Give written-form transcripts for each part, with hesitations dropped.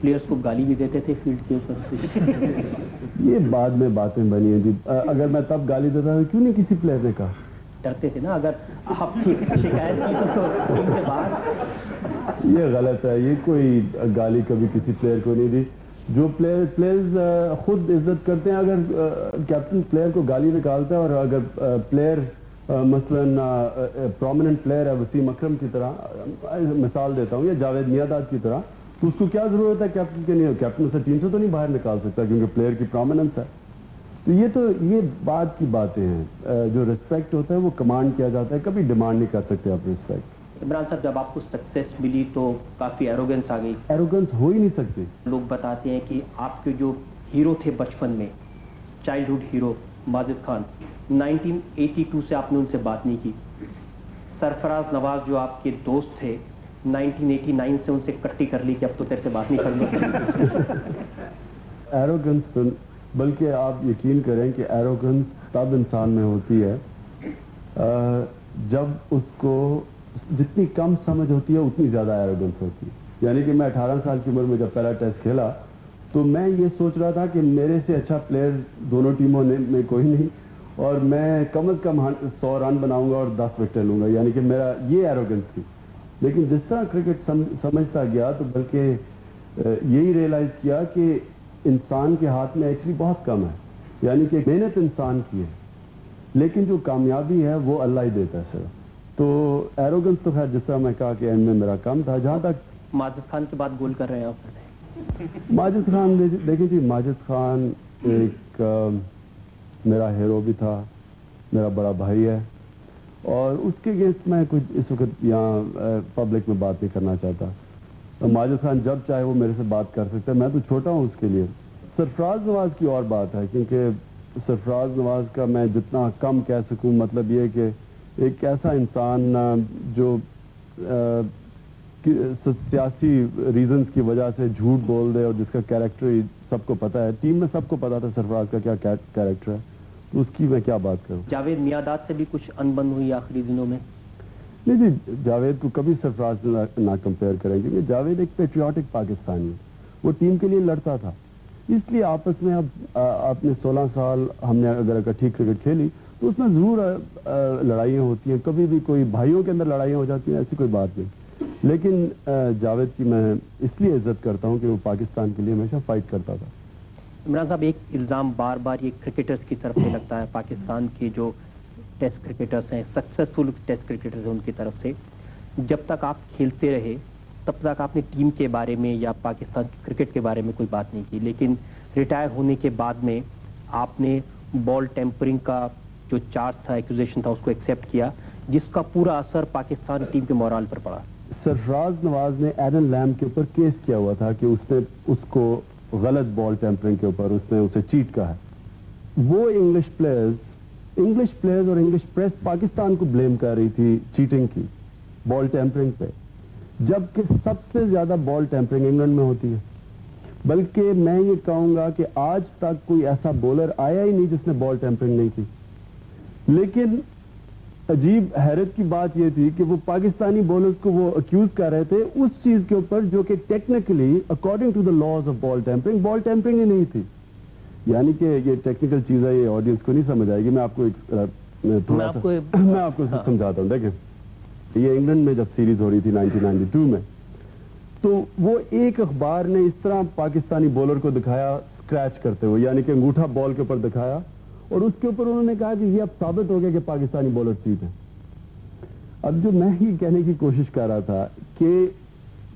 Players کو گالی بھی دیتے تھے فیلڈ کے اوپر سے؟ یہ بعد میں باتیں بنی ہیں جی. اگر میں تب گالی دیتا تھا کیوں نہیں کسی پلیئر نے کہا؟ ڈرتے تھے نا، اگر آپ کی شکایت کی تو ٹیم سے باہر. یہ غلط ہے، یہ کوئی گالی کبھی کسی پلیئر کو نہیں دی. جو پلیئرز خود عزت کرتے ہیں، اگر کیپٹن پلیئر کو گالی نکالتا ہے، اور اگر پلیئر مثلاً پرومیننٹ پلیئر ہے وسیم اکرم کی طرح، مثال دیتا ہوں، یا جاوید میاں کی طرح، تو اس کو کیا ضرورت ہے کیپٹن کے؟ نہیں، کیپٹن اسے ٹیم سے تو نہیں باہر نکال سکتا کیونکہ پلیئر کی پرومیننس ہے. تو یہ بات کی باتیں ہیں. جو رسپیکٹ ہوتا ہے وہ کمانڈ کیا جاتا ہے، کبھی ڈیمانڈ نہیں کر سکتے آپ رسپیکٹ. عمران صاحب، جب آپ کو سکسیس ملی تو کافی ایروگنس آ گئی. ایروگنس ہو ہی نہیں سکتی. لوگ بتاتے ہیں کہ آپ کے جو ہیرو تھے بچپن میں، چائلڈہڈ ہیرو ماجد خان، 1982 سے آپ نے ان سے بات نہیں کی. سرفراز نواز جو آپ کے دوست تھے، 1989 سے ان سے کٹی کر لی کہ اب تو تیرے سے بات نہیں کرنی. ایروگنس، بلکہ آپ یقین کریں کہ ایروگنس تب انسان میں ہوتی ہے جب اس کو جتنی کم سمجھ ہوتی ہے اتنی زیادہ ایروگنس ہوتی ہے. یعنی کہ میں 18 سال کی عمر میں جب پہلا ٹیسٹ کھیلا تو میں یہ سوچ رہا تھا کہ میرے سے اچھا پلیئر دونوں ٹیموں میں کوئی نہیں، اور میں کم از کم 100 رن بناؤں گا اور 10 وکٹیں لوں گا. یعنی کہ میرا یہ ایروگنس تھی. لیکن جس طرح کرکٹ سمجھتا گیا تو بلکہ یہی ریئلائز کیا کہ انسان کے ہاتھ میں ایکچولی بہت کم ہے. یعنی کہ محنت انسان کی ہے، لیکن جو کامیابی ہے وہ اللہ ہی دیتا ہے صرف. تو ایروگنس تو خیر جس طرح میں کہا کہ اینڈ میں میرا کم تھا. جہاں تک ماجد خان کے بعد گول کر رہے ہیں آپ. ماجد خان، دیکھیں جی، ماجد خان ایک میرا ہیرو بھی تھا، میرا بڑا بھائی ہے، اور اس کے اگینسٹ میں کچھ اس وقت یہاں پبلک میں بات نہیں کرنا چاہتا. ماجد خان جب چاہے وہ میرے سے بات کر سکتا ہے، میں تو چھوٹا ہوں اس کے لیے. سرفراز نواز کی اور بات ہے، کیونکہ سرفراز نواز کا میں جتنا کم کہہ سکوں، مطلب یہ کہ ایک ایسا انسان جو سیاسی ریزنز کی وجہ سے جھوٹ بول دے، اور جس کا کیریکٹر سب کو پتہ ہے، ٹیم میں سب کو پتا تھا سرفراز کا کیا کیریکٹر ہے، تو اس کی میں کیا بات کروں. جاوید میاں سے بھی کچھ انبن ہوئی آخری دنوں میں؟ نہیں جی، جاوید کو کبھی سرفراز نہ کمپیئر کریں گے. جاوید ایک پیٹریوٹک پاکستانی ہے، وہ ٹیم کے لیے لڑتا تھا. اس لیے آپس میں اب آپ نے 16 سال ہم نے اگر اکٹھی کرکٹ کھیلی تو اس میں ضرور لڑائیاں ہوتی ہیں، کبھی بھی کوئی بھائیوں کے اندر لڑائیاں ہو جاتی ہیں، ایسی کوئی بات نہیں. لیکن جاوید کی میں اس لیے عزت کرتا ہوں کہ وہ پاکستان کے لیے ہمیشہ فائٹ کرتا تھا. عمران صاحب، ایک الزام بار بار یہ کرکٹرز کی طرف سے لگتا ہے، پاکستان کے جو ٹیسٹ کرکٹرز ہیں، سکسیسفل ٹیسٹ کرکٹرز ہیں، ان کی طرف سے، جب تک آپ کھیلتے رہے تب تک آپ نے ٹیم کے بارے میں یا پاکستان کی کرکٹ کے بارے میں کوئی بات نہیں کی. لیکن ریٹائر ہونے کے بعد میں آپ نے بال ٹیمپرنگ کا جو چارج تھا، ایکوزیشن تھا، اس کو ایکسیپٹ کیا، جس کا پورا اثر پاکستان ٹیم کے مورال پر پڑا. سرفراز نواز نے ایڈن لیم کے اوپر کیس کیا ہوا تھا کہ اس نے اس کو غلط بال ٹیمپرنگ کے اوپر اس نے اسے چیٹ کہا ہے. وہ انگلش پلیئرز اور انگلش پریس پاکستان کو بلیم کر رہی تھی چیٹنگ کی، بال ٹیمپرنگ پہ، جبکہ سب سے زیادہ بال ٹیمپرنگ انگلینڈ میں ہوتی ہے. بلکہ میں یہ کہوں گا کہ آج تک کوئی ایسا بولر آیا ہی نہیں جس نے بال ٹیمپرنگ نہیں کی. لیکن عجیب حیرت کی بات یہ تھی کہ وہ پاکستانی بولرز کو وہ اکیوز کر رہے تھے اس چیز کے اوپر جو کہ technically according to the laws of ball tampering ہی نہیں تھی. یعنی کہ یہ ٹیکنیکل چیز ہے، یہ آڈینس کو نہیں سمجھ آئے گی. میں آپ کو سمجھاتا ہوں. دیکھیں، یہ انگلینڈ میں جب سیریز ہو رہی تھی 1992 میں، تو وہ ایک اخبار نے اس طرح پاکستانی بولر کو دکھایا اسکریچ کرتے ہوئے، یعنی کہ انگوٹھا بال کے اوپر دکھایا، اور اس کے اوپر انہوں نے کہا کہ یہ اب ثابت ہو گیا کہ پاکستانی بولر چیٹ ہے. اب جو میں ہی کہنے کی کوشش کر رہا تھا کہ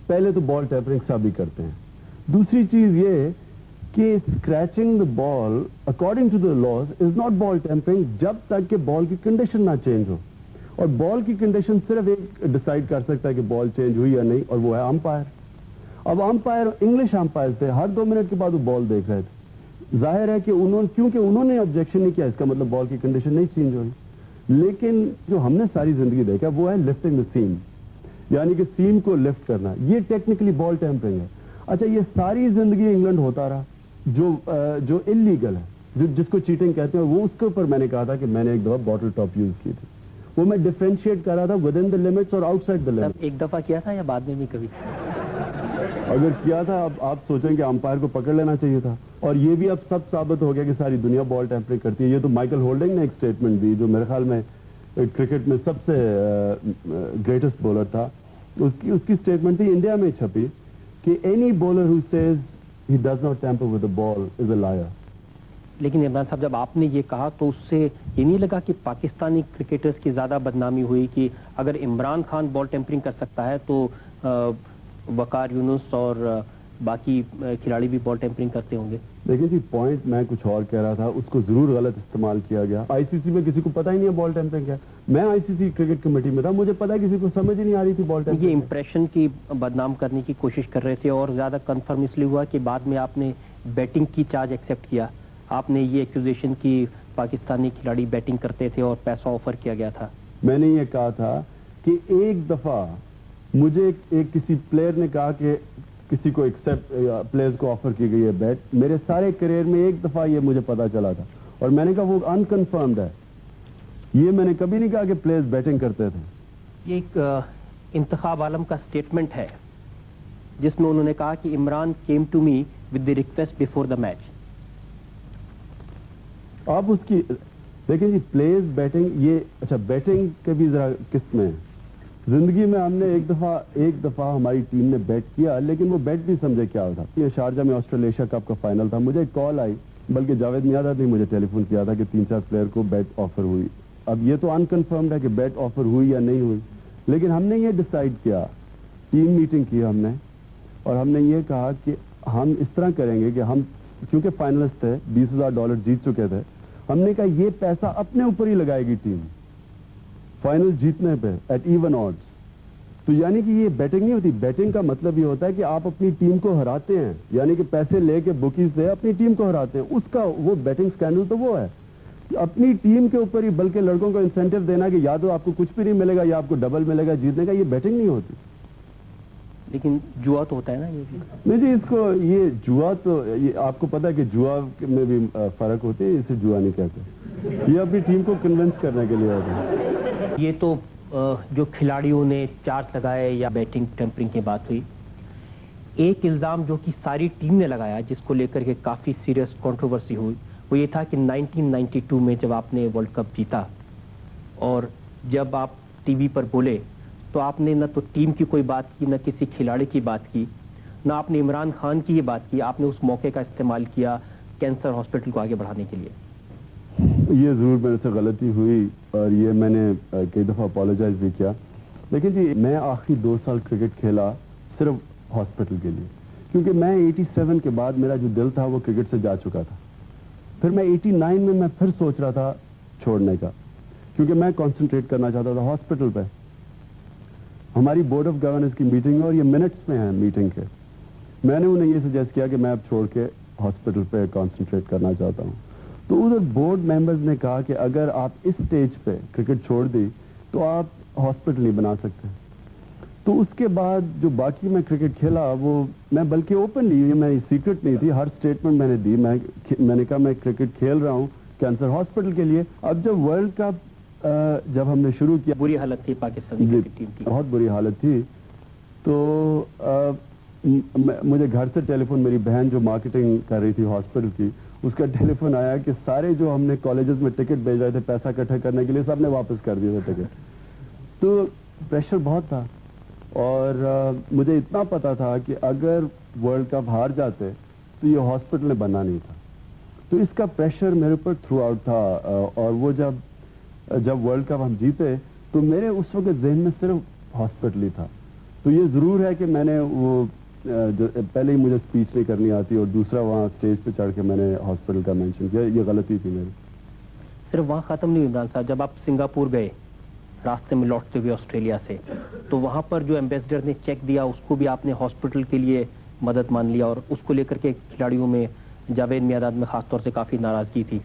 پہلے تو بال ٹیمپرنگ سب ہی کرتے ہیں. دوسری چیز یہ کہ scratching the ball according to the laws is not ball tampering جب تک کہ بال کی کنڈیشن نہ چینج ہو. اور بال کی کنڈیشن صرف ایک ڈیسائیڈ کر سکتا ہے کہ بال چینج ہوئی یا نہیں، اور وہ ہے امپائر. اب امپائر انگلش امپائر تھے، ہر 2 منٹ کے بعد وہ بال دیکھ رہے تھے. ظاہر ہے کہ کیونکہ انہوں نے آبجیکشن نہیں کیا، اس کا مطلب بال کی کنڈیشن نہیں چینج ہوئی. لیکن جو ہم نے ساری زندگی دیکھا وہ ہے لفٹنگ دا سیم، یعنی کہ سیم کو لفٹ کرنا، یہ ٹیکنیکلی بال ٹیمپرنگ ہے. اچھا، یہ ساری زندگی انگلینڈ ہوتا رہا جو انلیگل ہے، جس کو چیٹنگ کہتے ہیں. وہ اس کے اوپر میں نے کہا تھا کہ میں نے ایک دفعہ بوٹل ٹاپ یوز کی تھی. وہ میں ڈیفرینشیٹ کر رہا تھا ود ان دا لمٹس اور آؤٹ سائڈ دا لمٹس. ایک دفعہ کیا تھا یا بعد میں بھی کبھی؟ اگر کیا تھا اب آپ سوچیں کہ امپائر کو پکڑ لینا چاہیے تھا. اور یہ بھی اب سب ثابت ہو گیا کہ ساری دنیا بال ٹیمپرنگ کرتی ہے. یہ تو مائیکل ہولڈنگ نے ایک سٹیٹمنٹ دی جو میرے خیال میں کرکٹ میں سب سے گریٹسٹ بولر تھا. اس کی سٹیٹمنٹ تھی, انڈیا میں چھپی, کہ any bowler who says he does not tamper with a ball is a liar. لیکن عمران صاحب جب آپ نے یہ کہا تو اس سے یہ نہیں لگا کہ پاکستانی کرکٹرز کی زیادہ بدنامی ہوئی کہ اگر عمران خان بال ٹیمپرنگ کر سکتا ہے تو وقار یونس اور باقی کھلاڑی بھی بال ٹیمپرنگ کرتے ہوں گے؟ دیکھیں جی, پوائنٹ میں کچھ اور کہہ رہا تھا, اس کو ضرور غلط استعمال کیا گیا. آئی سی سی میں کسی کو پتہ ہی نہیں ہے بال ٹیمپرنگ کیا. میں آئی سی سی کرکٹ کمیٹی میں تھا, مجھے پتا ہے کسی کو سمجھ ہی نہیں آ رہی تھی بال ٹیمپرنگ. یہ امپریشن کی بدنام کرنے کی کوشش کر رہے تھے اور زیادہ کنفرم اس لیے ہوا کہ بعد میں آپ نے بیٹنگ کی چارج ایکسیپٹ کیا. آپ نے یہ ایکوزیشن کی پاکستانی کھلاڑی بیٹنگ کرتے تھے اور پیسہ آفر کیا گیا تھا. میں نے یہ کہا تھا کہ ایک دفعہ مجھے کسی پلیئر نے کہا کہ کسی کو پلیئرز کو آفر کی گئی ہے بیٹ. میرے سارے کریئر میں ایک دفعہ یہ مجھے پتا چلا تھا اور میں نے کہا وہ انکنفرمڈ ہے. یہ میں نے کبھی نہیں کہا کہ پلیئرز بیٹنگ کرتے تھے. یہ ایک انتخاب عالم کا سٹیٹمنٹ ہے جس میں انہوں نے کہا کہ Imran came to me with the request before the match. آپ اس کی دیکھیں جی, پلیئرز بیٹنگ, یہ اچھا بیٹنگ کے بھی ذرا قسمیں ہیں. زندگی میں ہم نے ایک دفعہ ہماری ٹیم نے بیٹ کیا, لیکن وہ بیٹ بھی سمجھے کیا ہوتا. یہ شارجہ میں آسٹریلیشیا کپ کا فائنل تھا, مجھے ایک کال آئی, بلکہ جاوید میادہ نے مجھے ٹیلی فون کیا تھا کہ 3-4 پلیئر کو بیٹ آفر ہوئی. اب یہ تو انکنفرمڈ ہے کہ بیٹ آفر ہوئی یا نہیں ہوئی, لیکن ہم نے یہ ڈیسائیڈ کیا, ٹیم میٹنگ کی ہم نے, اور ہم نے یہ کہا کہ ہم اس طرح کریں گے کہ ہم کیونکہ فائنلسٹ تھے, $20,000 جیت چکے تھے, ہم نے کہا یہ پیسہ اپنے اوپر ہی لگائے گی ٹیم فائنل جیتنے پہ ایٹ ایون آڈز. تو یعنی کہ یہ بیٹنگ نہیں ہوتی. بیٹنگ کا مطلب یہ ہوتا ہے کہ آپ اپنی ٹیم کو ہراتے ہیں, یعنی کہ پیسے لے کے بکیز سے اپنی ٹیم کو ہراتے ہیں. اس کا وہ بیٹنگ سکینڈل تو وہ ہے اپنی ٹیم کے اوپر ہی, بلکہ لڑکوں کو انسینٹیو دینا کہ یا تو آپ کو کچھ بھی نہیں ملے گا یا آپ کو ڈبل ملے گا جیتنے کا. یہ بیٹنگ نہیں ہوتی. لیکن جوا تو ہوتا ہے نا یہ بھی. نہیں جی, اس کو یہ جوا تو آپ کو پتا ہے کہ جوا میں بھی فرق ہوتی ہے, اسے جوا نہیں کہتے. یہ اپنی ٹیم کو کنونس کرنے کے لیے ہوتا ہے. یہ تو جو کھلاڑیوں نے چارج لگائے یا بیٹنگ ٹیمپرنگ کی بات ہوئی. ایک الزام جو کہ ساری ٹیم نے لگایا جس کو لے کر کے کافی سیریس کنٹروورسی ہوئی وہ یہ تھا کہ 1992 میں جب آپ نے ورلڈ کپ جیتا اور جب آپ ٹی وی پر بولے تو آپ نے نہ تو ٹیم کی کوئی بات کی, نہ کسی کھلاڑی کی بات کی, نہ آپ نے عمران خان کی یہ بات کی. آپ نے اس موقع کا استعمال کیا کینسر ہاسپٹل کو آگے بڑھانے کے لیے. یہ ضرور میرے سے غلطی ہوئی اور یہ میں نے کئی دفعہ اپولوجائز بھی کیا. لیکن جی میں آخری 2 سال کرکٹ کھیلا صرف ہاسپٹل کے لیے, کیونکہ میں 87 کے بعد میرا جو دل تھا وہ کرکٹ سے جا چکا تھا. پھر میں 89 میں پھر سوچ رہا تھا چھوڑنے کا, کیونکہ میں کانسنٹریٹ کرنا چاہتا تھا ہاسپٹل پہ. ہماری بورڈ آف گورننس کی میٹنگ ہے اور یہ منٹس میں ہیں میٹنگ کے. میں نے انہیں یہ سجیسٹ کیا کہ میں اب چھوڑ کے ہاسپٹل پہ کانسنٹریٹ کرنا چاہتا ہوں. تو ادھر بورڈ ممبرز نے کہا کہ اگر آپ اس سٹیج پہ کرکٹ چھوڑ دی تو آپ ہاسپٹل نہیں بنا سکتے. تو اس کے بعد جو باقی میں کرکٹ کھیلا وہ میں بلکہ اوپنلی, یہ میں سیکرٹ نہیں تھی, ہر سٹیٹمنٹ میں نے دی. میں نے کہا میں کرکٹ کھیل رہا ہوں کینسر ہاسپٹل کے لیے. اب جب ورلڈ کپ جب ہم نے شروع کیا, بری حالت تھی پاکستانی کرکٹ ٹیم کی, بہت بری حالت تھی. تو مجھے گھر سے ٹیلی فون, میری بہن جو مارکیٹنگ کر رہی تھی ہاسپٹل کی, اس کا ٹیلی فون آیا کہ سارے جو ہم نے کالجز میں ٹکٹ بھیج رہے تھے پیسہ اکٹھا کرنے کے لیے, سب نے واپس کر دیے تھے ٹکٹ. تو پریشر بہت تھا اور مجھے اتنا پتا تھا کہ اگر ورلڈ کپ ہار جاتے تو یہ ہاسپٹل نے بننا نہیں تھا. تو اس کا پریشر میرے اوپر تھرو آؤٹ تھا. اور وہ جب ورلڈ کپ ہم جیتے تو میرے اس وقت ذہن میں صرف ہاسپٹل ہی تھا. تو یہ ضرور ہے کہ میں نے وہ پہلے ہی مجھے اسپیچ نہیں کرنی آتی اور دوسرا وہاں اسٹیج پہ چڑھ کے میں نے ہاسپٹل کا مینشن کیا, یہ غلطی تھی میری. صرف وہاں ختم نہیں عمران صاحب, جب آپ سنگاپور گئے راستے میں لوٹتے ہوئے آسٹریلیا سے, تو وہاں پر جو ایمبیسڈر نے چیک دیا اس کو بھی آپ نے ہاسپٹل کے لیے مدد مان لیا, اور اس کو لے کر کے کھلاڑیوں میں جاوید میاداد میں خاص طور سے کافی ناراضگی تھی.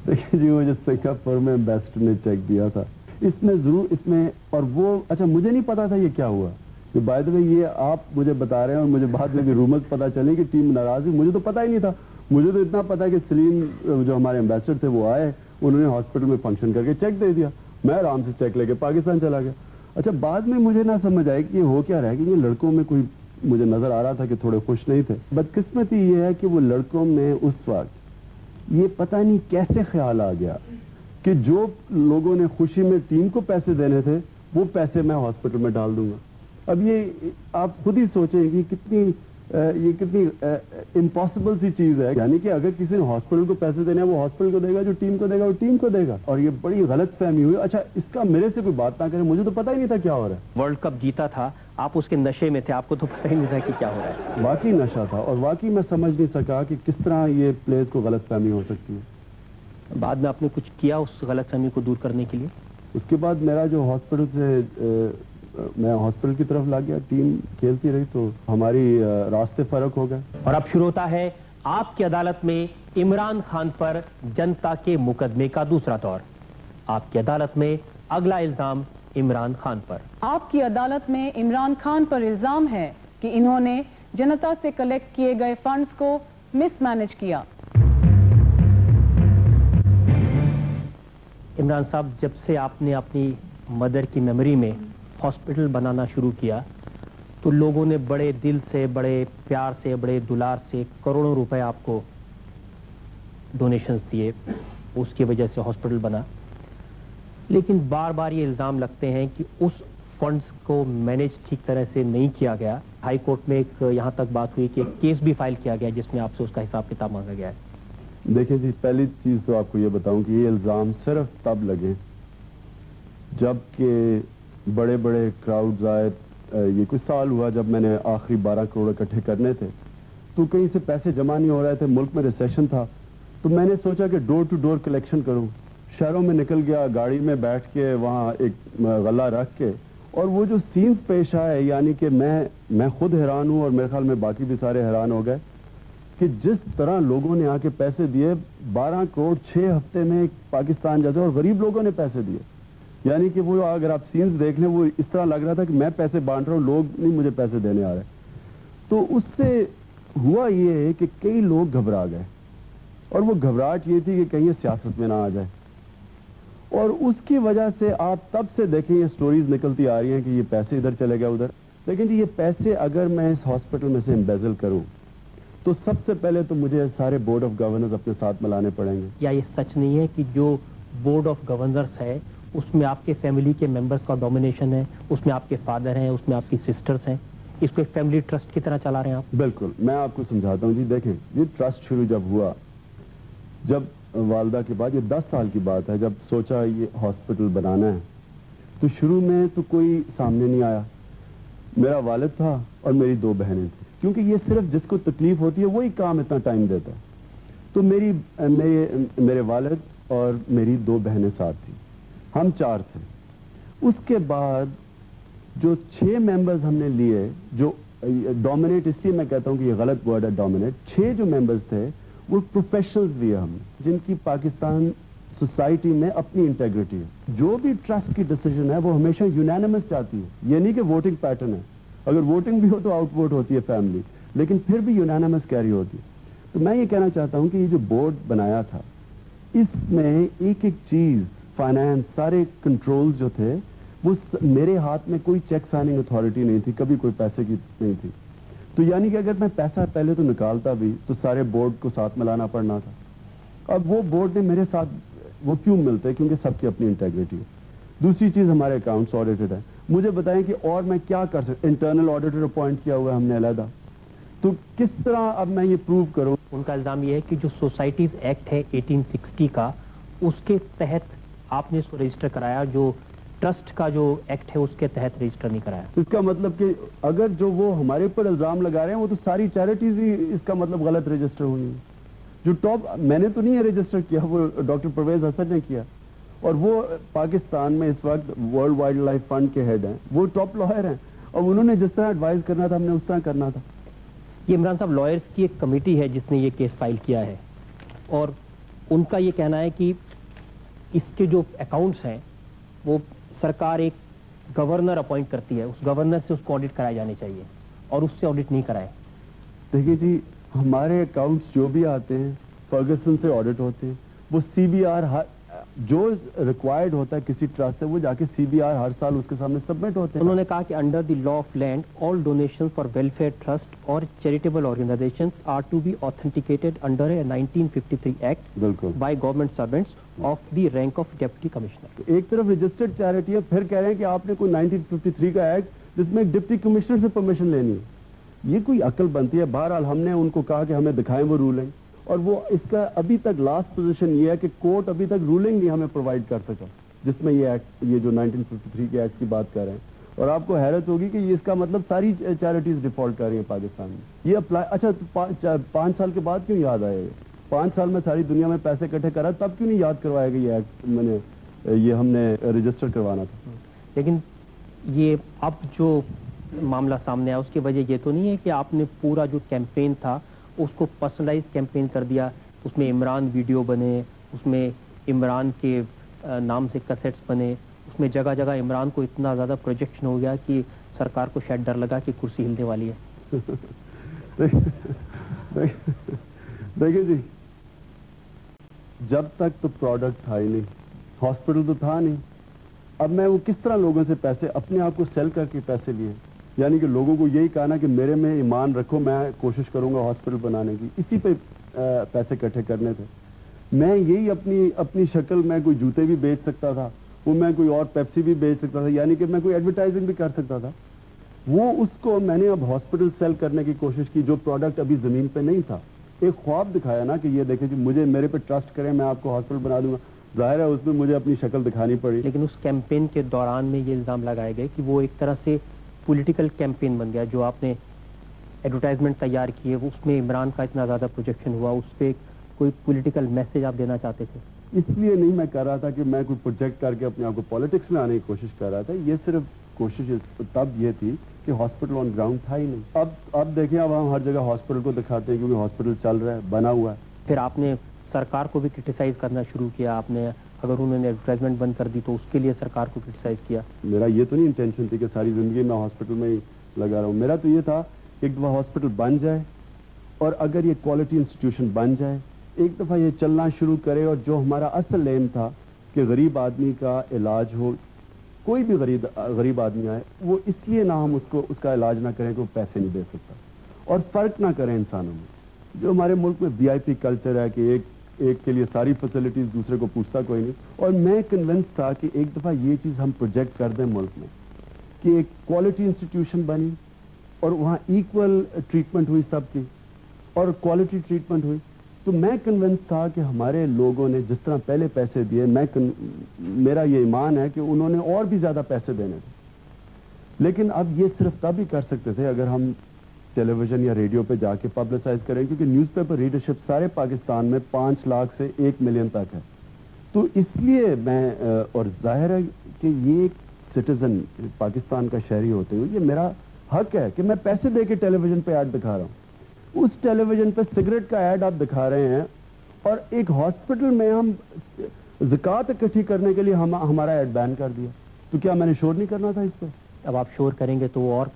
دیکھیے جی, وہ جو سنگاپور میں ایمبیسڈر نے چیک دیا تھا اس میں ضرور اس میں, اور وہ اچھا مجھے نہیں پتا تھا یہ کیا ہوا. کہ بائی دا وے یہ آپ مجھے بتا رہے ہیں اور مجھے بعد میں بھی رومرز پتا چلے کہ ٹیم ناراض ہوئی, مجھے تو پتا ہی نہیں تھا. مجھے تو اتنا پتا کہ سلیم جو ہمارے ایمبیسڈر تھے وہ آئے, انہوں نے ہاسپٹل میں فنکشن کر کے چیک دے دیا. میں آرام سے چیک لے کے پاکستان چلا گیا. اچھا بعد میں مجھے نہ سمجھ آئے کہ یہ ہو کیا رہا ہے کہ یہ لڑکوں میں کوئی مجھے نظر آ رہا تھا کہ تھوڑے خوش نہیں تھے. بدقسمتی یہ ہے کہ وہ لڑکوں میں اس وقت یہ پتہ نہیں کیسے خیال آ گیا کہ جو لوگوں نے خوشی میں ٹیم کو پیسے دینے تھے وہ پیسے میں ہاسپٹل میں ڈال دوں گا. اب یہ آپ خود ہی سوچیں کہ کتنی امپاسبل سی چیز ہے. یعنی کہ اگر کسی نے ہاسپٹل کو پیسے دینے ہیں وہ ہاسپٹل کو دے گا, جو ٹیم کو دے گا وہ ٹیم کو دے گا. اور یہ بڑی غلط فہمی ہوئی. اچھا اس کا میرے سے کوئی بات نہ کرے, مجھے تو پتہ ہی نہیں تھا کیا ہو رہا ہے. ورلڈ کپ جیتا تھا, آپ اس کے نشے میں تھے, آپ کو تو پتہ ہی نہیں تھا کہ کیا ہو رہا ہے. واقعی نشہ تھا اور واقعی میں سمجھ نہیں سکا کہ کس طرح یہ پلیئرز کو غلط فہمی ہو سکتی ہے. بعد میں آپ نے کچھ کیا اس غلط فہمی کو دور کرنے کے لیے؟ اس کے بعد میرا جو ہاسپٹل سے میں ہاسپٹل کی طرف لگ گیا, ٹیم کھیلتی رہی تو ہماری راستے فرق ہو گئے. اور اب شروع ہوتا ہے آپ کی عدالت میں عمران خان پر جنتا کے مقدمے کا دوسرا دور. آپ کی عدالت میں اگلا الزام عمران خان پر. آپ کی عدالت میں عمران خان پر الزام ہے کہ انہوں نے جنتا سے کلیکٹ کیے گئے فنڈز کو مس مینج کیا. عمران صاحب, جب سے آپ نے اپنی مدر کی میموری میں ہاسپٹل بنانا شروع کیا تو لوگوں نے بڑے دل سے, بڑے پیار سے, بڑے دلار سے کروڑوں روپے آپ کو ڈونیشنز دیے, اس کی وجہ سے ہاسپٹل بنا. لیکن بار بار یہ الزام لگتے ہیں کہ اس فنڈز کو مینیج ٹھیک طرح سے نہیں کیا گیا. ہائی کورٹ میں ایک یہاں تک بات ہوئی کہ کیس بھی فائل کیا گیا جس میں آپ سے اس کا حساب کتاب مانگا گیا ہے. دیکھیں جی, پہلی چیز تو آپ کو یہ بتاؤں کہ یہ الزام صرف تب لگے جب کہ بڑے بڑے کراؤڈز آئے. یہ کچھ سال ہوا جب میں نے آخری 12 کروڑ اکٹھے کرنے تھے تو کہیں سے پیسے جمع نہیں ہو رہے تھے, ملک میں ریسیشن تھا, تو میں نے سوچا کہ ڈور ٹو ڈور کلیکشن کروں. شہروں میں نکل گیا, گاڑی میں بیٹھ کے وہاں ایک غلہ رکھ کے, اور وہ جو سینز پیش آئے, یعنی کہ میں خود حیران ہوں اور میرے خیال میں باقی بھی سارے حیران ہو گئے کہ جس طرح لوگوں نے آ کے پیسے دیے. 12 کروڑ 6 ہفتے میں پاکستان جاتے, اور غریب لوگوں نے پیسے دیے. یعنی کہ وہ اگر آپ سینز دیکھ لیں وہ اس طرح لگ رہا تھا کہ میں پیسے بانٹ رہا ہوں, لوگ نہیں مجھے پیسے دینے آ رہے. تو اس سے ہوا یہ کہ کئی لوگ گھبرا گئے, اور وہ گھبراہٹ یہ تھی کہ کہیں یہ سیاست میں نہ آ جائے. اور اس کی وجہ سے آپ تب سے دیکھیں یہ سٹوریز نکلتی آ رہی ہیں کہ یہ پیسے ادھر چلے گئے ادھر. لیکن جی یہ پیسے اگر میں اس ہاسپٹل میں سے امبیزل کروں تو سب سے پہلے تو مجھے سارے بورڈ آف گورنرز اپنے ساتھ ملانے پڑیں گے. یا یہ سچ نہیں ہے کہ جو بورڈ آف گورنرز ہے اس میں آپ کے فیملی کے ممبرز کا ڈومینیشن ہے, اس میں آپ کے فادر ہیں, اس میں آپ کی سسٹرز ہیں, اس کو ایک فیملی ٹرسٹ کی طرح چلا رہے ہیں آپ؟ بالکل, میں آپ کو سمجھاتا ہوں. جی دیکھیں, یہ ٹرسٹ شروع جب ہوا, جب والدہ کے بعد, یہ 10 سال کی بات ہے, جب سوچا یہ ہاسپٹل بنانا ہے تو شروع میں تو کوئی سامنے نہیں آیا. میرا والد تھا اور میری 2 بہنیں تھیں, کیونکہ یہ صرف جس کو تکلیف ہوتی ہے وہی کام اتنا ٹائم دیتا ہے. تو میرے والد اور میری 2 بہنیں ساتھ تھیں, ہم 4 تھے. اس کے بعد جو 6 ممبرز ہم نے لیے, جو ڈومینیٹ, اس لیے میں کہتا ہوں کہ یہ غلط ورڈ ہے ڈومینیٹ, 6 جو ممبرز تھے وہ پروفیشنلز لیے ہم نے, جن کی پاکستان سوسائٹی میں اپنی انٹیگریٹی ہے. جو بھی ٹرسٹ کی ڈیسیجن ہے وہ ہمیشہ یونینمس جاتی ہے. یہ نہیں کہ ووٹنگ پیٹرن ہے, اگر ووٹنگ بھی ہو تو آؤٹ ووٹ ہوتی ہے فیملی, لیکن پھر بھی یونینمس کیری ہوتی ہے. تو میں یہ کہنا چاہتا ہوں کہ یہ جو بورڈ بنایا تھا اس میں ایک ایک چیز, فائنانس, سارے کنٹرولز جو تھے وہ میرے ہاتھ میں کوئی چیک سائننگ اتھارٹی نہیں تھی, کبھی کوئی پیسے کی نہیں تھی. تو یعنی کہ اگر میں پیسہ پہلے تو نکالتا بھی تو سارے بورڈ کو ساتھ ملانا پڑنا تھا. اب وہ بورڈ نے میرے ساتھ وہ کیوں ملتے, کیونکہ سب کی اپنی انٹیگریٹی ہے. دوسری چیز, ہمارے اکاؤنٹس آڈیٹڈ ہیں. مجھے بتائیں کہ اور میں کیا کر سکتا, انٹرنل آڈیٹر اپوائنٹ کیا ہوا ہے ہم نے علیحدہ, تو کس طرح اب میں یہ پروو کروں. ان کا الزام یہ ہے کہ جو سوسائٹیز ایکٹ ہے 1860 کا, اس کے تحت آپ نے اس کو رجسٹر کرایا, جو ٹرسٹ کا جو ایکٹ ہے اس کے تحت رجسٹر نہیں کرایا. اس کا مطلب کہ اگر جو وہ ہمارے پر الزام لگا رہے ہیں وہ تو ساری چیریٹیز ہی اس کا مطلب غلط رجسٹر ہوئی ہیں. جو ٹاپ, میں نے تو نہیں ہے رجسٹر کیا, وہ ڈاکٹر پرویز حسن نے کیا, اور وہ پاکستان میں اس وقت ورلڈ وائلڈ لائف فنڈ کے ہیڈ ہیں, وہ ٹاپ لائر ہیں, اور انہوں نے جس طرح ایڈوائز کرنا تھا ہم نے اس طرح کرنا تھا. یہ عمران صاحب لائرز کی ایک کمیٹی ہے جس نے یہ کیس فائل کیا ہے, اور ان کا یہ کہنا ہے کہ اس کے جو اکاؤنٹس ہیں وہ سرکار ایک گورنر اپوائنٹ کرتی ہے, اس گورنر سے اس کو آڈٹ کرائے جانے چاہیے, اور اس سے آڈٹ نہیں کرائے. دیکھیے جی, ہمارے اکاؤنٹس جو بھی آتے ہیں فرگسن سے آڈٹ ہوتے ہیں, وہ CBR جو ریکوائرڈ ہوتا ہے کسی ٹرسٹ سے وہ جا کے CBR ہر سال اس کے سامنے سبمٹ ہوتے ہیں. انہوں نے کہا کہ under the law of land all donation for welfare trust اور charitable organisations are to be authenticated under a 1953 act بالکل by government servants of the rank of deputy commissioner. ایک طرف رجسٹرڈ چیریٹی ہے, پھر کہہ رہے ہیں کہ آپ نے کوئی 1953 کا ایکٹ جس میں ایک ڈپٹی کمشنر سے پرمیشن لینی ہے. یہ کوئی عقل بنتی ہے؟ بہرحال ہم نے ان کو کہا کہ ہمیں دکھائیں وہ رولنگ, اور وہ اس کا ابھی تک لاسٹ پوزیشن یہ ہے کہ کورٹ ابھی تک رولنگ نہیں ہمیں پرووائڈ کر سکا جس میں یہ ایکٹ, یہ جو 1953 کے ایکٹ کی بات کر رہے ہیں. اور آپ کو حیرت ہوگی کہ یہ اس کا مطلب ساری چیریٹیز ڈیفالٹ کر رہی ہیں پاکستان میں. یہ اپلائی, اچھا 5 سال کے بعد کیوں یاد آئے؟ 5 سال میں ساری دنیا میں پیسے اکٹھے کرا, تب کیوں نہیں یاد کروایا کہ یہ ایکٹ میں نے یہ ہم نے رجسٹر کروانا تھا. لیکن یہ اب جو معاملہ سامنے آیا اس کی وجہ یہ تو نہیں ہے کہ آپ نے پورا جو کیمپین تھا اس کو پرسنلائز کیمپین کر دیا, اس میں عمران ویڈیو بنے, اس میں عمران کے نام سے کیسٹس بنے, اس میں جگہ جگہ عمران کو اتنا زیادہ پروجیکشن ہو گیا کہ سرکار کو شاید ڈر لگا کہ کرسی ہلنے والی ہے. دیکھیں جی, جب تک تو پروڈکٹ تھا ہی نہیں, ہاسپٹل تو تھا نہیں, اب میں وہ کس طرح لوگوں سے پیسے اپنے آپ کو سیل کر کے پیسے لیے, یعنی کہ لوگوں کو یہی کہا نا کہ میرے میں ایمان رکھو, میں کوشش کروں گا ہاسپٹل بنانے کی, اسی پہ پیسے اکٹھے کرنے تھے. میں یہی اپنی شکل میں کوئی جوتے بھی بیچ سکتا تھا, وہ میں کوئی اور پیپسی بھی بیچ سکتا تھا, یعنی کہ میں کوئی ایڈورٹائزنگ بھی کر سکتا تھا. وہ اس کو میں نے اب ہاسپٹل سیل کرنے کی کوشش کی, جو پروڈکٹ ابھی زمین پہ نہیں تھا. ایک خواب دکھایا نا کہ یہ دیکھیں جی مجھے میرے پہ ٹرسٹ کریں, میں آپ کو ہاسپٹل بنا دوں گا. ظاہر ہے اس میں مجھے اپنی شکل دکھانی پڑی. لیکن اس کیمپین کے دوران میں یہ الزام لگائے گئے کہ وہ ایک طرح سے پولیٹیکل کیمپین بن گیا. جو آپ نے ایڈورٹائزمنٹ تیار کی ہے اس میں عمران کا اتنا زیادہ پروجیکشن ہوا, اس پہ کوئی پولیٹیکل میسج آپ دینا چاہتے تھے؟ اس لیے نہیں میں کر رہا تھا کہ میں کوئی پروجیکٹ کر کے اپنے آپ کو پالیٹکس میں آنے کی کوشش کر رہا تھا. یہ صرف کوشش تب یہ تھی کہ ہاسپٹل آن گراؤنڈ تھا ہی نہیں. اب دیکھیں, اب ہم ہر جگہ ہاسپٹل کو دکھاتے ہیں کیونکہ ہاسپٹل چل رہا ہے, بنا ہوا ہے. پھر آپ نے سرکار کو بھی کرٹیسائز کرنا شروع کیا. آپ نے اگر انہوں نے ایڈورٹائزمنٹ بند کر دی تو اس کے لیے سرکار کو کرٹیسائز کیا. میرا یہ تو نہیں انٹینشن تھی کہ ساری زندگی میں ہاسپٹل میں ہی لگا رہا ہوں. میرا تو یہ تھا ایک دفعہ ہاسپٹل بن جائے, اور اگر یہ کوالٹی انسٹیٹیوشن بن جائے, ایک دفعہ یہ چلنا شروع کرے, اور جو ہمارا اصل ایم تھا کہ غریب آدمی کا علاج ہو, کوئی بھی غریب آدمی آئے, وہ اس لیے نہ ہم اس کا علاج نہ کریں کہ وہ پیسے نہیں دے سکتا, اور فرق نہ کریں انسانوں میں. جو ہمارے ملک میں VIP کلچر ہے کہ ایک کے لیے ساری فیسلٹیز, دوسرے کو پوچھتا کوئی نہیں. اور میں کنونس تھا کہ ایک دفعہ یہ چیز ہم پروجیکٹ کر دیں ملک میں کہ ایک کوالٹی انسٹیٹیوشن بنی, اور وہاں ایکول ٹریٹمنٹ ہوئی سب کی, اور کوالٹی ٹریٹمنٹ ہوئی. تو میں کنونس تھا کہ ہمارے لوگوں نے جس طرح پہلے پیسے دیے, میرا یہ ایمان ہے کہ انہوں نے اور بھی زیادہ پیسے دینے تھے. لیکن اب یہ صرف تب ہی کر سکتے تھے اگر ہم ٹیلی ویژن یا ریڈیو پہ جا کے پبلسائز کریں, کیونکہ نیوز پیپر ریڈرشپ سارے پاکستان میں 5 لاکھ سے 1 ملین تک ہے. تو اس لیے میں, اور ظاہر ہے کہ یہ ایک سٹیزن پاکستان کا شہری ہوتے ہوئے یہ میرا حق ہے کہ میں پیسے دے کے ٹیلی ویژن پہ ایڈ دکھا رہا ہوں. اس ٹیلی ویژن پہ سگریٹ کا ایڈ آپ دکھا رہے ہیں, اور ایک ہاسپٹل میں ہم زکوٰۃ اکٹھی کرنے کے لیے ہمارا ایڈ بین کر دیا. تو کیا میں نے شور نہیں کرنا تھا اس پہ؟ اب آپ شور کریں گے تو اور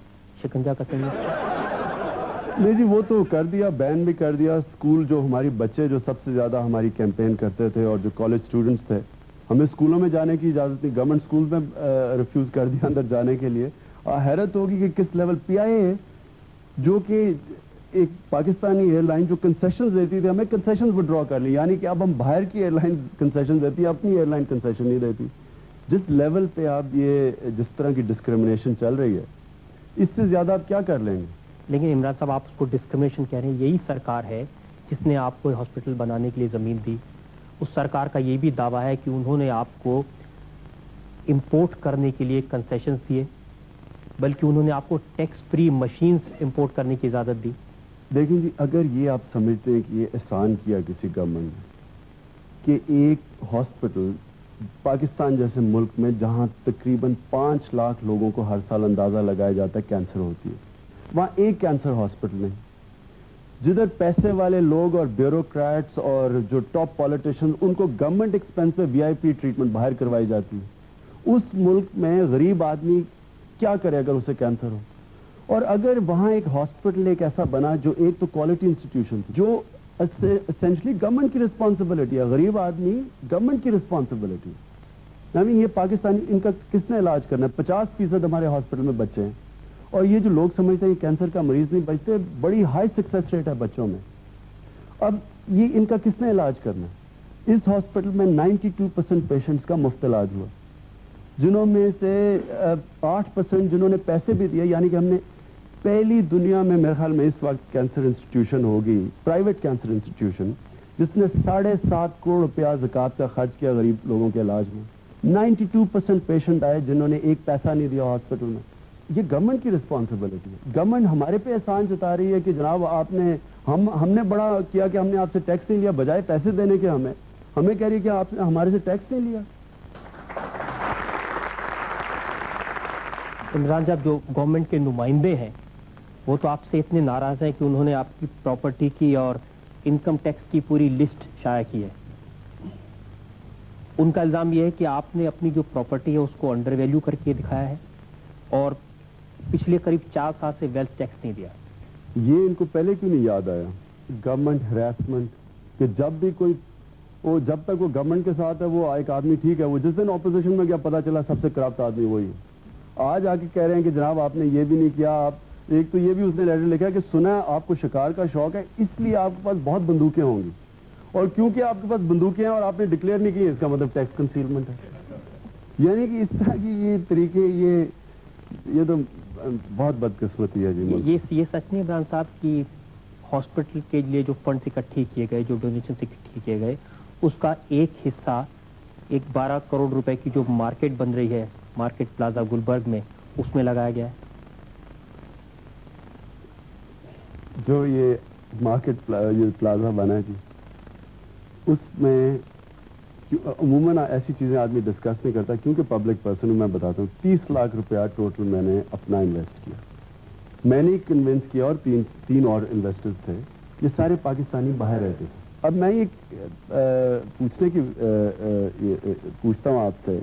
شکنجہ کسیں گے. نہیں جی, وہ تو کر دیا, بین بھی کر دیا. اسکول جو ہماری بچے جو سب سے زیادہ ہماری کیمپین کرتے تھے, اور جو کالج اسٹوڈنٹس تھے, ہمیں اسکولوں میں جانے کی اجازت نہیں, گورنمنٹ اسکول میں ریفیوز کر دیا اندر جانے کے لیے. حیرت ہوگی کہ کس لیول PIA جو کہ ایک پاکستانی ایئر لائن جو کنسیشنز دیتی تھی, ہمیں کنسیشنز وڈرا کر لی. یعنی کہ اب ہم باہر کی ایئر لائن کنسیشن دیتی ہے, اپنی ایئر لائن کنسیشن نہیں دیتی. جس لیول پہ آپ یہ جس طرح کی ڈسکرمنیشن چل رہی ہے, اس سے زیادہ آپ کیا کر لیں گے؟ لیکن عمران صاحب, آپ اس کو ڈسکرمنیشن کہہ رہے ہیں. یہی سرکار ہے جس نے آپ کو ہاسپٹل بنانے کے لیے زمین دی. اس سرکار کا یہ بھی دعویٰ ہے کہ انہوں نے آپ کو امپورٹ کرنے کے لیے کنسیشنز دیے, بلکہ انہوں نے آپ کو ٹیکس فری مشینز امپورٹ کرنے کی اجازت دی. دیکھیں جی, اگر یہ آپ سمجھتے ہیں کہ یہ احسان کیا کسی گورنمنٹ نے کہ ایک ہاسپٹل پاکستان جیسے ملک میں جہاں تقریباً 5 لاکھ لوگوں کو ہر سال اندازہ لگایا جاتا ہے کینسر ہوتی ہے, وہاں ایک کینسر ہاسپٹل نہیں, جدھر پیسے والے لوگ اور بیوروکریٹس اور جو ٹاپ پالیٹیشین ان کو گورنمنٹ ایکسپینس پہ VIP ٹریٹمنٹ باہر کروائی جاتی ہے, اس ملک میں غریب آدمی کیا کرے اگر اسے کینسر ہو؟ اور اگر وہاں ایک ہاسپٹل ایک ایسا بنا جو ایک تو کوالٹی انسٹیٹیوشن تھی, جو اسینشلی گورنمنٹ کی رسپانسبلٹی ہے. غریب آدمی گورنمنٹ کی رسپانسبلٹی ہے. یہ پاکستانی ان کا کس نے علاج کرنا ہے؟ 50% ہمارے ہاسپٹل میں بچے ہیں, اور یہ جو لوگ سمجھتے ہیں کہ کینسر کا مریض نہیں بچتے, بڑی ہائی سکسیس ریٹ ہے بچوں میں. اب یہ ان کا کس نے علاج کرنا ہے؟ اس ہاسپٹل میں 92% پیشنٹس کا مفت علاج ہوا, جنہوں میں سے 8% جنہوں نے پیسے بھی دیے. یعنی کہ ہم نے پہلی دنیا میں میرے خیال میں اس وقت کینسر انسٹیٹیوشن ہوگی, پرائیویٹ کینسر انسٹیٹیوشن, جس نے 7.5 کروڑ روپیہ زکوٰۃ کا خرچ کیا غریب لوگوں کے علاج میں. 92% پیشنٹ آئے جنہوں نے ایک پیسہ نہیں دیا ہاسپٹل میں. یہ گورنمنٹ کی رسپانسبلٹی ہے. گورنمنٹ ہمارے پہ احسان جتا رہی ہے کہ جناب آپ نے ہم نے بڑا کیا کہ ہم نے آپ سے ٹیکس نہیں لیا, بجائے پیسے دینے کے ہمیں کہہ رہی ہے کہ آپ نے ہمارے سے ٹیکس نہیں لیا. عمران صاحب, جو گورنمنٹ کے نمائندے ہیں وہ تو آپ سے اتنے ناراض ہیں کہ انہوں نے آپ کی پراپرٹی کی اور انکم ٹیکس کی پوری لسٹ شائع کی ہے. ان کا الزام یہ ہے کہ آپ نے اپنی جو پراپرٹی ہے اس کو انڈر ویلیو کر کے دکھایا ہے اور پچھلے قریب 4 سال سے ویلتھ ٹیکس نہیں دیا. یہ ان کو پہلے کیوں نہیں یاد آیا گورنمنٹ ہراسمنٹ, کہ جب بھی کوئی جب تک وہ گورنمنٹ کے ساتھ ہے وہ ایک آدمی ٹھیک ہے, وہ جس دن اپوزیشن میں گیا پتا چلا سب سے کرپٹ آدمی وہی ہے. آج آ کے کہہ رہے ہیں کہ جناب آپ نے یہ بھی نہیں کیا. آپ ایک تو یہ بھی اس نے لیٹر لکھا کہ سنا ہے آپ کو شکار کا شوق ہے, اس لیے آپ کے پاس بہت بندوقیں ہوں گی, اور کیونکہ آپ کے پاس بندوقیں ہیں اور آپ نے ڈکلیئر نہیں کی, اس کا مطلب ٹیکس کنسیلمنٹ ہے. یعنی کہ اس طرح کی یہ طریقے, یہ تو بہت بدقسمتی ہے جی. یہ سچ نہیں عمران صاحب کی ہاسپٹل کے لیے جو فنڈز اکٹھے کیے گئے, جو ڈونیشنز اکٹھے کیے گئے, اس کا ایک حصہ ایک 12 کروڑ روپے کی جو مارکیٹ بن رہی ہے مارکیٹ پلازا گلبرگ میں, اس میں لگایا گیا ہے. جو یہ مارکیٹ پلازا بنا ہے جی, اس میں عموماً ایسی چیزیں آدمی ڈسکس نہیں کرتا, کیونکہ پبلک پرسن ہوں. میں بتاتا ہوں 30 لاکھ روپیہ ٹوٹل میں نے اپنا انویسٹ کیا. میں نے کنونس کیا اور تین اور انویسٹرز تھے, یہ سارے پاکستانی باہر رہتے تھے. اب میں یہ پوچھتا ہوں آپ سے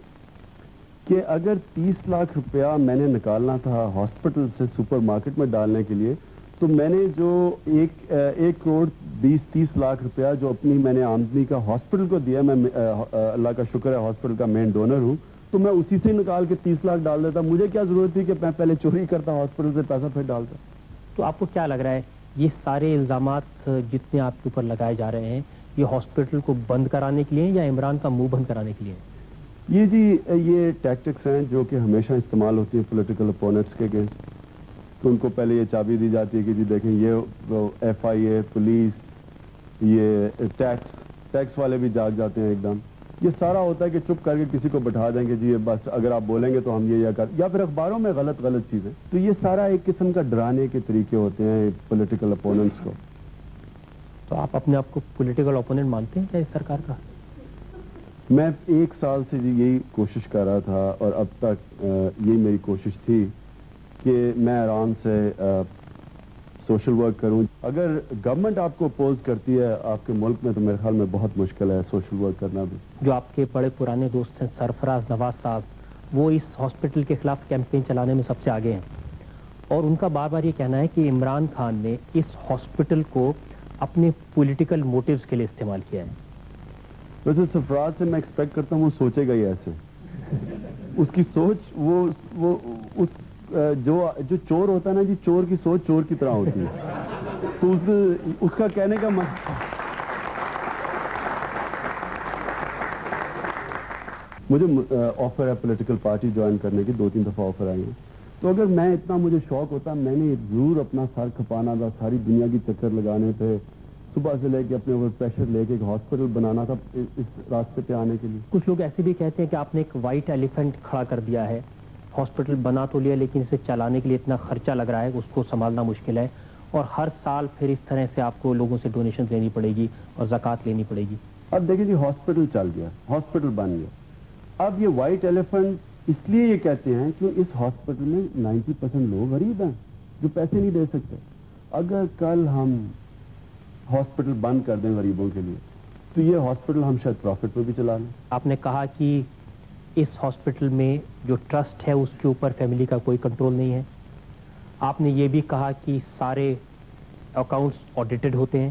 کہ اگر 30 لاکھ روپیہ میں نے نکالنا تھا ہاسپٹل سے سپر مارکیٹ میں ڈالنے کے لیے, تو میں نے جو 1 کروڑ 20-30 لاکھ روپیہ جو اپنی میں نے آمدنی کا ہاسپٹل کو دیا, میں اللہ کا شکر ہے ہاسپٹل کا مین ڈونر ہوں, تو میں اسی سے نکال کے 30 لاکھ ڈال دیتا. مجھے کیا ضرورت تھی کہ میں پہلے چوری کرتا ہاسپٹل سے پیسہ پھر ڈالتا. تو آپ کو کیا لگ رہا ہے یہ سارے الزامات جتنے آپ کے اوپر لگائے جا رہے ہیں یہ ہاسپٹل کو بند کرانے کے لیے یا عمران کا منہ بند کرانے کے لیے؟ یہ جی یہ ٹیکٹکس ہیں جو کہ ہمیشہ استعمال ہوتی ہیں پولیٹیکل اپوننٹس کے اگینسٹ. تو ان کو پہلے یہ چابی دی جاتی ہے کہ جی دیکھیں یہ FIA, پولیس, یہ ٹیکس والے بھی جاگ جاتے ہیں ایک دم. یہ سارا ہوتا ہے کہ چپ کر کے کسی کو بٹھا دیں گے جی بس اگر آپ بولیں گے تو ہم یہ یا پھر اخباروں میں غلط چیزیں. تو یہ سارا ایک قسم کا ڈرانے کے طریقے ہوتے ہیں پولیٹیکل اپوننٹس کو. تو آپ اپنے آپ کو پولیٹیکل اپوننٹ مانتے ہیں کیا اس سرکار کا؟ میں 1 سال سے جی یہی کوشش کر رہا تھا, اور اب تک یہی میری کوشش تھی کہ میں آرام سے سوشل ورک کروں. اگر گورنمنٹ آپ کو اپوز کرتی ہے آپ کے ملک میں تو میرے خیال میں بہت مشکل ہے سوشل ورک کرنا بھی. جو آپ کے بڑے پرانے دوست ہیں سرفراز نواز صاحب, وہ اس ہاسپٹل کے خلاف کیمپین چلانے میں سب سے آگے ہیں, اور ان کا بار بار یہ کہنا ہے کہ عمران خان نے اس ہاسپٹل کو اپنے پولیٹیکل موٹیوز کے لیے استعمال کیا ہے. ویسے سرفراز سے میں ایکسپیکٹ کرتا ہوں وہ سوچے گا ہی ایسے. اس کی سوچ وہ جو چور ہوتا ہے نا جی, چور کی سوچ چور کی طرح ہوتی ہے. تو اس کا کہنے کا مجھے آفر ہے پولیٹیکل پارٹی جوائن کرنے کی, 2-3 دفعہ آفر آئی ہیں. تو اگر میں اتنا مجھے شوق ہوتا میں نے ضرور اپنا سر کھپانا تھا, ساری دنیا کی چکر لگانے تھے, صبح سے لے کے اپنے اوپر پریشر لے کے ایک ہاسپٹل بنانا تھا اس راستے پہ آنے کے لیے. کچھ لوگ ایسے بھی کہتے ہیں کہ آپ نے ایک وائٹ ایلیفنٹ کھڑا کر دیا ہے, ہاسپٹل بنا تو لیا لیکن اسے چلانے کے لیے اتنا خرچہ لگ رہا ہے اس کو سنبھالنا مشکل ہے, اور ہر سال پھر اس طرح سے آپ کو لوگوں سے ڈونیشن لینی پڑے گی اور زکوٰۃ لینی پڑے گی. اب دیکھیں جی ہاسپٹل چل گیا, ہاسپٹل بن گیا. اب یہ وائٹ ایلیفنٹ اس لیے یہ کہتے ہیں کہ اس ہاسپٹل میں 90% لوگ غریب ہیں جو پیسے نہیں دے سکتے. اگر کل ہم ہاسپٹل بند کر دیں غریبوں کے لیے تو یہ ہاسپٹل ہم شاید پروفٹ پہ بھی چلا لیں. آپ نے کہا کہ اس ہاسپٹل میں جو ٹرسٹ ہے اس کے اوپر فیملی کا کوئی کنٹرول نہیں ہے. آپ نے یہ بھی کہا کہ سارے اکاؤنٹس آڈیٹڈ ہوتے ہیں.